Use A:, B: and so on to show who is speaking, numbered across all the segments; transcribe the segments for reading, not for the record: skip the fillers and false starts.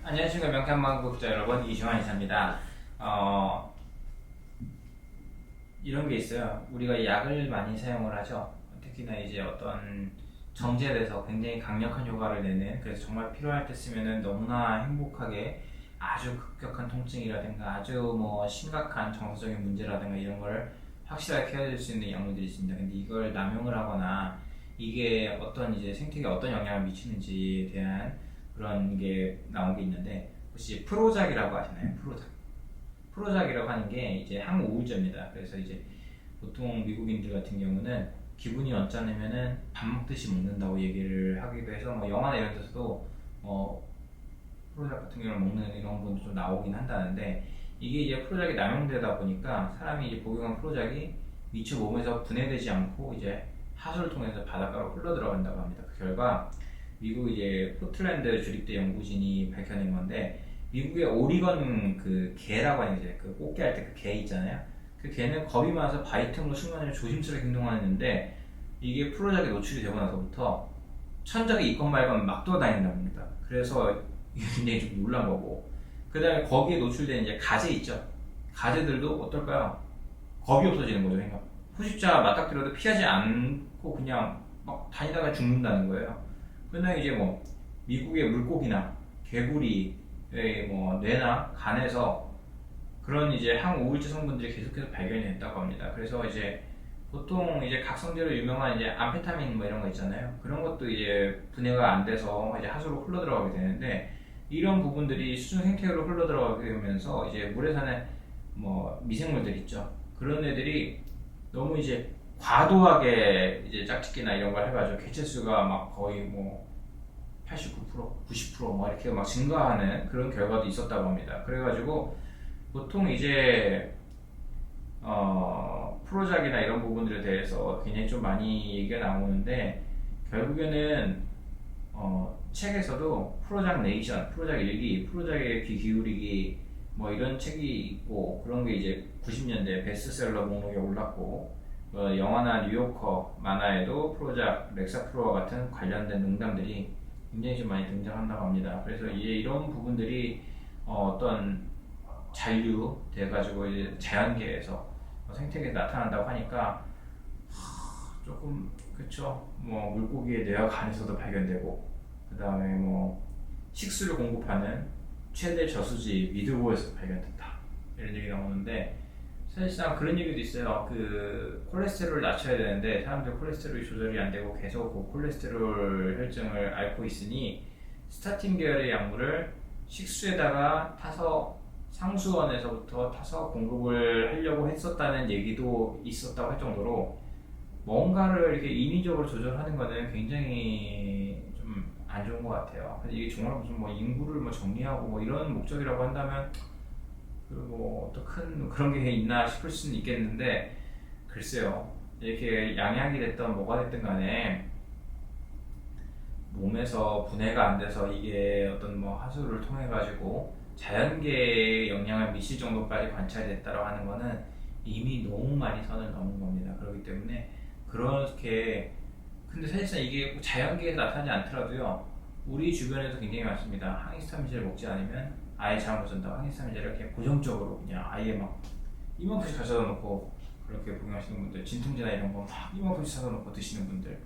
A: 안녕하십니까 명탐방 구독자 여러분, 이종환 이사입니다. 이런 게 있어요. 우리가 약을 많이 사용을 하죠. 특히나 이제 어떤 정제에 대해서 굉장히 강력한 효과를 내는, 그래서 정말 필요할 때 쓰면은 너무나 행복하게 아주 급격한 통증이라든가 아주 뭐 심각한 정서적인 문제라든가 이런 걸 확실하게 케어해줄 수 있는 약물들이 있습니다. 근데 이걸 남용을 하거나 이게 어떤 이제 생태계에 어떤 영향을 미치는지에 대한 그런 게 나온 게 있는데, 혹시 프로작이라고 아시나요? 프로작이라고 하는 게 이제 항우울제입니다. 그래서 이제 보통 미국인들 같은 경우는 기분이 언짢으면은 밥 먹듯이 먹는다고 얘기를 하기도 해서, 뭐 영화나 이런 데서도 프로작 같은 경우를 먹는 이런 분도 좀 나오긴 한다는데, 이게 이제 프로작이 남용되다 보니까 사람이 이제 복용한 프로작이 미처 몸에서 분해되지 않고 이제 하수를 통해서 바닷가로 흘러 들어간다고 합니다. 그 결과 미국 이제 포틀랜드 주립대 연구진이 밝혀낸 건데, 미국의 오리건 그 개라고 하는 게, 그 꽃게 할 때 그 개 있잖아요. 그 개는 겁이 많아서 바위 틈으로 순간적으로 조심스럽게 행동하는데, 이게 프로작에 노출이 되고 나서부터 천적이 있건 말건 막 돌아다닌다고 합니다. 그래서 이게 굉장히 좀 놀란 거고, 그 다음에 거기에 노출된 이제 가재 있죠. 가재들도 어떨까요? 겁이 없어지는 거죠. 그러니까 포식자 맞닥뜨려도 피하지 않고 그냥 막 다니다가 죽는다는 거예요. 그다음에 이제 뭐 미국의 물고기나 개구리의 뭐 뇌나 간에서 그런 이제 항우울제 성분들이 계속해서 발견이 됐다고 합니다. 그래서 이제 보통 이제 각성제로 유명한 이제 암페타민 뭐 이런 거 있잖아요. 그런 것도 이제 분해가 안 돼서 이제 하수로 흘러 들어가게 되는데, 이런 부분들이 수중 생태계로 흘러 들어가게 되면서 이제 물에 사는 뭐 미생물들 있죠. 그런 애들이 너무 이제 과도하게 이제 짝짓기나 이런 걸 해가지고 개체수가 막 거의 뭐 89%, 90%막 이렇게 막 증가하는 그런 결과도 있었다고 합니다. 그래가지고 보통 이제 프로작이나 이런 부분들에 대해서 굉장히 좀 많이 얘기가 나오는데, 결국에는 책에서도 프로작 네이션, 프로작 일기, 프로작의 귀 기울이기 뭐 이런 책이 있고, 그런 게 이제 90년대 베스트셀러 목록에 올랐고, 영화나 뉴요커 만화에도 프로작, 렉사프로와 같은 관련된 농담들이 굉장히 좀 많이 등장한다고 합니다. 그래서 이제 이런 부분들이 어떤 잔류 돼가지고 이제 자연계에서 생태계에 나타난다고 하니까 조금 그쵸. 뭐 물고기의 뇌와 간에서도 발견되고, 그 다음에 뭐 식수를 공급하는 최대 저수지 미드고에서 발견됐다 이런 얘기 나오는데, 사실상 그런 얘기도 있어요. 그 콜레스테롤을 낮춰야 되는데 사람들 콜레스테롤이 조절이 안 되고 계속 그 콜레스테롤 혈증을 앓고 있으니 스타틴 계열의 약물을 식수에다가 타서 상수원에서부터 타서 공급을 하려고 했었다는 얘기도 있었다고 할 정도로, 뭔가를 이렇게 인위적으로 조절하는 거는 굉장히 좀 안 좋은 것 같아요. 근데 이게 정말 무슨 뭐 인구를 뭐 정리하고 뭐 이런 목적이라고 한다면 그뭐 또 큰 그런 게 있나 싶을 수는 있겠는데, 글쎄요. 이렇게 양약이 됐던 뭐가 됐든 간에 몸에서 분해가 안 돼서 이게 어떤 뭐 하수를 통해 가지고 자연계에 영향을 미칠 정도까지 관찰됐다고 하는 거는 이미 너무 많이 선을 넘은 겁니다. 그렇기 때문에 그렇게, 근데 사실상 이게 꼭 자연계에서 나타나지 않더라도요, 우리 주변에도 굉장히 많습니다. 항히스타민제를 먹지 않으면 아예 잠을 못 잔다고 항히스타민제를 이렇게 고정적으로 그냥 아예 막 이만큼씩 가져다 놓고 그렇게 복용하시는 분들, 진통제나 이런 거 막 이만큼씩 사다 놓고 드시는 분들,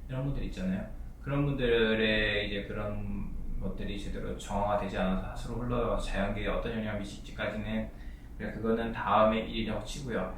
A: 이런 분들 있잖아요. 그런 분들의 이제 그런 것들이 제대로 정화되지 않아서 하수로 흘러가서 자연계에 어떤 영향을 미칠지까지는 그거는 다음의 일이라고 치고요.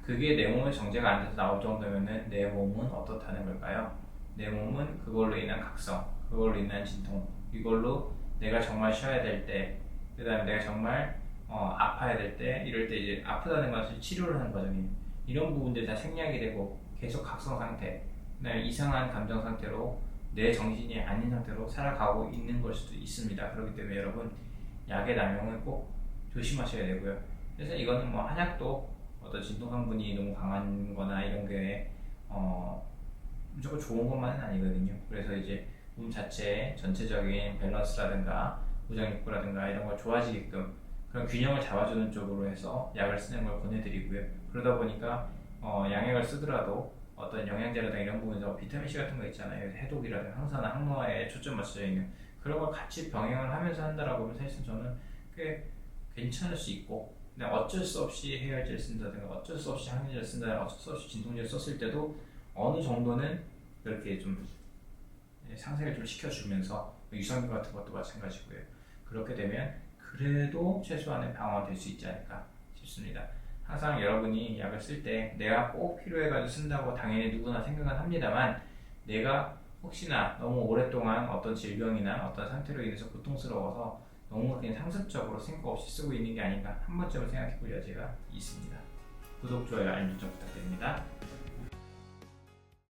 A: 그게 내 몸에 정제가 안 돼서 나올 정도면은 내 몸은 어떻다는 걸까요? 내 몸은 그걸로 인한 각성, 그걸로 인한 진통, 이걸로 내가 정말 쉬어야 될 때, 그 다음에 내가 정말 아파야 될 때, 이럴 때 이제 아프다는 것을 치료를 하는 과정이에요. 이런 부분들이 다 생략이 되고 계속 각성 상태, 그다음에 이상한 감정 상태로 내 정신이 아닌 상태로 살아가고 있는 걸 수도 있습니다. 그렇기 때문에 여러분, 약의 남용은 꼭 조심하셔야 되고요. 그래서 이거는 뭐 한약도 어떤 진통 성분이 너무 강한 거나 이런 게 무조건 좋은 것만은 아니거든요. 그래서 이제 몸 자체의 전체적인 밸런스라든가 무장육부라든가 이런 걸 좋아지게끔 그런 균형을 잡아주는 쪽으로 해서 약을 쓰는 걸 권해드리고요. 그러다 보니까 양약을 쓰더라도 어떤 영양제라든가 이런 부분에서 비타민C 같은 거 있잖아요. 해독이라든가 항산화, 항노화에 초점 맞춰져 있는 그런 걸 같이 병행을 하면서 한다라고 하면 사실은 저는 꽤 괜찮을 수 있고, 근데 어쩔 수 없이 해열제를 쓴다든가 어쩔 수 없이 항생제를 쓴다든가 어쩔 수 없이 진통제를 썼을 때도 어느 정도는 이렇게 좀 상쇄를 좀 시켜주면서 유산균 같은 것도 마찬가지고요. 그렇게 되면 그래도 최소한의 방어가 될 수 있지 않을까 싶습니다. 항상 여러분이 약을 쓸 때 내가 꼭 필요해가지고 쓴다고 당연히 누구나 생각은 합니다만, 내가 혹시나 너무 오랫동안 어떤 질병이나 어떤 상태로 인해서 고통스러워서 너무 그냥 상습적으로 생각 없이 쓰고 있는 게 아닌가 한 번쯤은 생각해 볼 여지가 있습니다. 구독, 좋아요, 알림 설정 부탁드립니다.